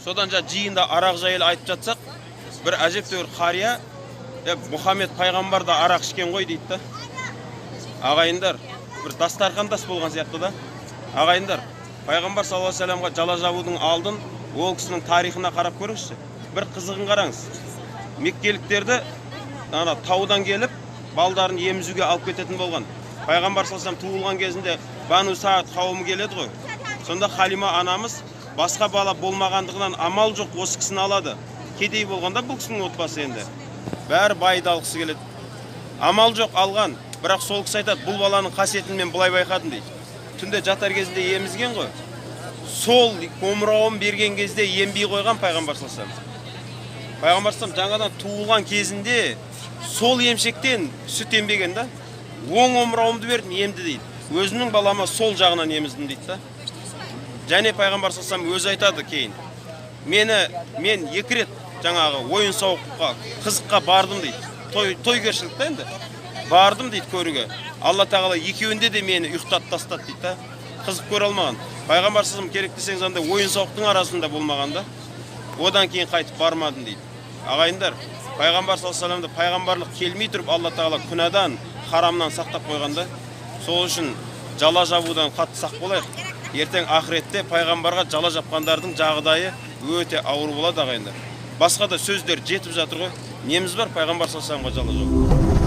Содан жиында арақ жайлы айтып жатсақ, бір әжептәуір қария, Мұхаммед пайғамбар да арақ ішкен ғой дейді да. Ағайындар, бір дастархандас болған сияқты да. Ағайындар, пайғамбар саллаллаху алейхи вассаламға жала жабудың алдын ол кісінің тарихына қарап көріңізші. Bir қызығын қараңыз. Меккеліктерді таудан келіп, балдарын емізуге алып кететін болған. Пайғамбар саллаллаху алейхи вассалам туылған кезінде Бану Саад қауымы келеді ғой. Сонда Халима анамыз басқа бала болмағандығынан амал жоқ осы кісіні алады. Кедей болғанда бұл кісінің отбасы енді. Бәрі байды алғысы келеді. Амал жоқ алған, бірақ сол кісі айтады, бұл баланың қасиетін мен бұлай байқадым дейді. Түнде жатар кезінде емізген ғой. Сол омырауын берген кезде ембей қойған пайғамбар саллаллаху алейхи вассалам. Пайғамбар саллаллаху алейхи вассалам жаңадан туылған кезінде сол емшектен сүт ембеген да. Оң омырауымды бердім, емді дейді. Өзінің балама сол жағынан еміздім дейді да. Және пайғамбар саллаллаху алейхи вассалам өзі айтады кейін. Мен 2 рет жаңағы ойын сауыққа, қызыққа бардым дейді. Тойгершілікті енді. Бардым дейді көруге. Алла тағала екеуінде де мені ұйықтатып тастады дейді да. Қызық көре алмаған. Пайғамбар саллаллаху алейхи вассалам керек десеңіз андай ойын сауықтың арасында болмаған да. Одан кейін қайтып бармадым дейді. Ағайындар, пайғамбар саллаллаху алейхи вассаламды пайғамбарлық келмей тұрып Алла тағала күнәдан, харамнан сақтап қойғанда, сол үшін жала жабудан қатты сақ болайық. Ертең ақыретте пайғамбарға жала жапқандардың жағдайы өте ауыр болады ағайындар. Басқа да сөздер жетіп жатыр ғой. Неміз бар пайғамбар саллаллаху алейхи вассаламға жала жабу.